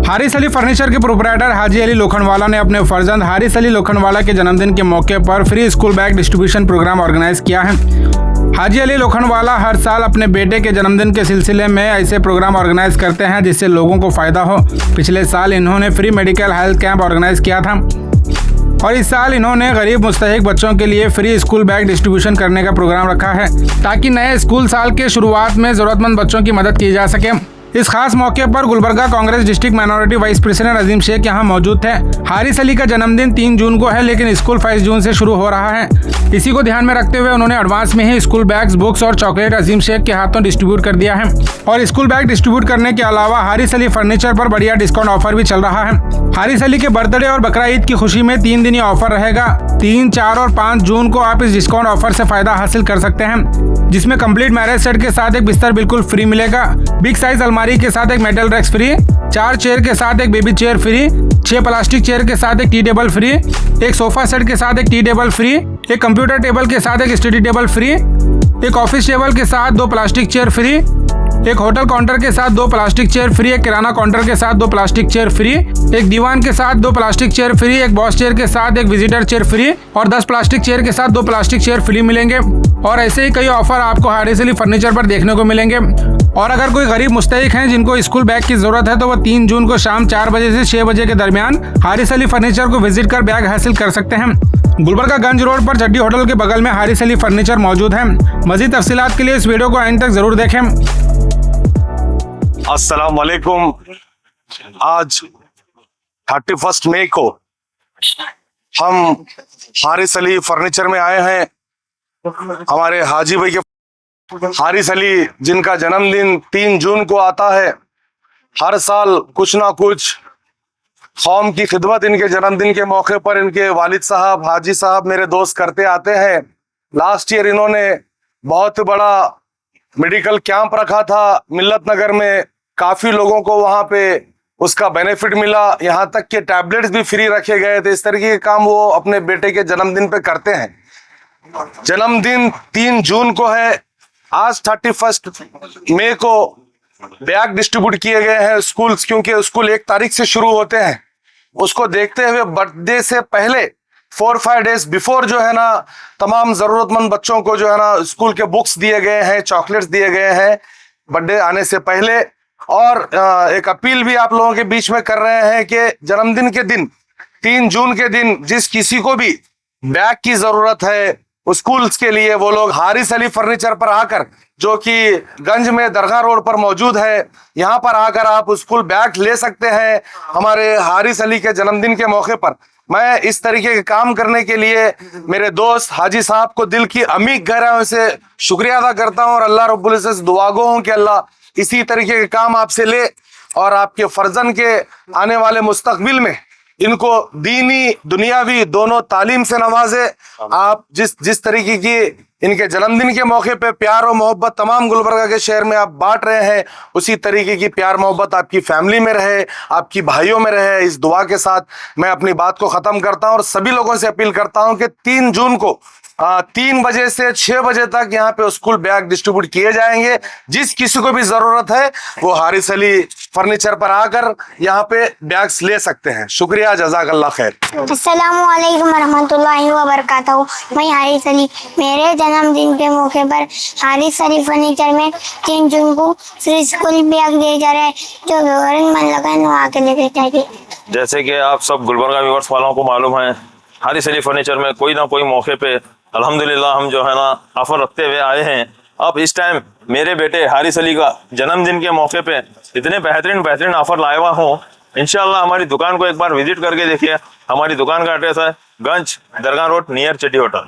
Haris Ali furniture के proprietor Haji Ali Lokhandwala ने अपने फर्जंद हारिस अली लोखंडवाला के जन्मदिन के मौके पर free school bag distribution program organize किया है। हाजी अली लोखंडवाला हर साल अपने बेटे के जन्मदिन के सिलसिले में ऐसे प्रोग्राम ऑर्गेनाइज करते हैं जिससे लोगों को फायदा हो। पिछले साल इन्होंने free medical health camp organize किया था और इस साल इन्होंने गरीब मुस्तहिक बच्चों के लिए फ्री स्कूल बैग डिस्ट्रीब्यूशन करने का प्रोग्राम रखा है ताकि नए स्कूल साल के शुरुआत में जरूरतमंद बच्चों की मदद की जा सके। इस खास मौके पर Gulbarga Congress district minority vice president Azeem Shaikh यहाँ मौजूद थे। हारिस अली का जन्मदिन 3 जून को है लेकिन स्कूल 22 जून से शुरू हो रहा है। इसी को ध्यान में रखते हुए उन्होंने एडवांस में ही स्कूल बैग्स, बुक्स और चॉकलेट अजीम शेख के हाथों डिस्ट्रीब्यूट कर दिया है। और स्कूल बैग डिस्ट्रीब्यूट करने के अलावा हारिस अली फर्नीचर पर बढ़िया डिस्काउंट ऑफर भी चल रहा है। हारिस अली के बर्थडे और बकरा ईद की खुशी में 3 दिन ऑफर रहेगा। 3, 4 और 5 जून को आप इस डिस्काउंट ऑफर से फायदा हासिल कर सकते हैं, जिसमें कंप्लीट मैरिज सेट के साथ एक बिस्तर बिल्कुल फ्री मिलेगा, बिग साइज अलमारी के साथ एक मेटल रैक्स फ्री, 4 चेयर के साथ एक baby chair free, 6 plastic chair के साथ एक टी टेबल फ्री, एक सोफा सेट के साथ एक टी टेबल फ्री, एक कंप्यूटर टेबल के साथ एक स्टडी टेबल फ्री, एक ऑफिस टेबल के साथ 2 प्लास्टिक चेयर फ्री, एक होटल काउंटर के साथ 2 प्लास्टिक चेयर फ्री, एक किराना काउंटर के साथ 2 प्लास्टिक चेयर फ्री, एक दीवान के साथ 2 प्लास्टिक चेयर फ्री, एक बॉस चेयर के साथ एक विजिटर चेयर फ्री और 10 प्लास्टिक चेयर के साथ 2 प्लास्टिक चेयर फ्री मिलेंगे। और ऐसे ही कई ऑफर आपको हारिस अली फर्नीचर पर देखने को मिलेंगे। और अगर कोई गरीब मुस्तहिक हैं जिनको स्कूल बैग की जरूरत है तो वो 3 जून को शाम 4 बजे से 6 बजे के दरमियान हारिस अली फर्नीचर को विजिट कर बैग हासिल कर सकते हैं। गुलबर्गा गंज रोड पर चड्डी होटल के बगल में हारिस अली फर्नीचर मौजूद है। मजीद तफसीलात के लिए इस वीडियो को एंड तक जरूर देखें। अस्सलाम वालेकुम। आज 31 मई को हम हारिस अली फर्नीचर में आए हैं। हमारे हाजी भाई के हारिस अली जिनका जन्मदिन 3 जून को आता है। हर साल कुछ ना कुछ कौम की खिदमत इनके जन्मदिन के मौके पर इनके वालिद साहब हाजी साहब मेरे दोस्त करते आते हैं। लास्ट ईयर इन्होंने बहुत बड़ा मेडिकल कैंप रखा था मिल्लत नगर में। काफी लोगों को वहां पे उसका बेनिफिट मिला, यहाँ तक कि टैबलेट्स भी फ्री रखे गए थे। इस तरीके के काम वो अपने बेटे के जन्मदिन पे करते हैं। जन्मदिन 3 जून को है। आज 31 मई को बैग डिस्ट्रीब्यूट किए गए हैं स्कूल्स, क्योंकि स्कूल 1 तारीख से शुरू होते हैं। उसको देखते हुए बर्थडे से पहले 4-5 डेज बिफोर जो है ना तमाम जरूरतमंद बच्चों को जो है ना स्कूल के बुक्स दिए गए हैं, चॉकलेट्स दिए गए हैं बर्थडे आने से पहले। और एक अपील भी आप लोगों के बीच में कर रहे हैं कि जन्मदिन के दिन 3 जून के दिन जिस किसी को भी बैग की जरूरत है स्कूल्स के लिए, वो लोग हारिस अली फर्नीचर पर आकर, जो कि गंज में दरगाह रोड पर मौजूद है, यहाँ पर आकर आप स्कूल बैग ले सकते हैं हमारे हारिस अली के जन्मदिन के मौके पर। मैं इस तरीके के काम करने के लिए मेरे दोस्त हाजी साहब को दिल की अमीर गहराइयों से शुक्रिया अदा करता हूँ और अल्लाह रब्बुल इज्जत से दुआ गो हूँ कि अल्लाह इसी तरीके के काम आपसे ले और आपके फर्जन के आने वाले मुस्तकबिल में इनको दीनी दुनियावी दोनों तालीम से नवाजे। आप जिस तरीके की इनके जन्मदिन के मौके पे प्यार और मोहब्बत तमाम गुलबर्गा के शहर में आप बांट रहे हैं, उसी तरीके की प्यार मोहब्बत आपकी फैमिली में रहे, आपकी भाइयों में रहे। इस दुआ के साथ मैं अपनी बात को ख़त्म करता हूं और सभी लोगों से अपील करता हूं कि 3 जून को 3 बजे से 6 बजे तक यहाँ पे स्कूल बैग डिस्ट्रीब्यूट किए जाएंगे। जिस किसी को भी ज़रूरत है वो हारिस अली फर्नीचर पर आकर यहाँ पे बैग्स ले सकते हैं। शुक्रिया, जज़ाकल्लाह खैर। अस्सलामु अलैकुम वरहमतुल्लाहि वबरकातुहू। मैं हारिस अली, मेरे जन्मदिन के मौके पर हारिस अली फर्नीचर में 3 जून को फ्री स्कूल बैग दिए जा रहे हैं, जो जरूरतमंद लोग हैं वो आके लेके जाएंगे। जैसे कि आप सब गुलबर्गा व्यूअर्स वालों को मालूम है, हारिस अली फर्नीचर में कोई ना कोई मौके पे अल्हम्दुलिल्लाह हम जो है ना ऑफर रखते हुए आए हैं। अब इस टाइम मेरे बेटे हारिस अली का जन्मदिन के मौके पे इतने बेहतरीन ऑफर लाया हुआ हूँ। इंशाल्लाह हमारी दुकान को एक बार विजिट करके देखिए। हमारी दुकान का एड्रेस है गंज दरगाह रोड नियर चड्डी होटल।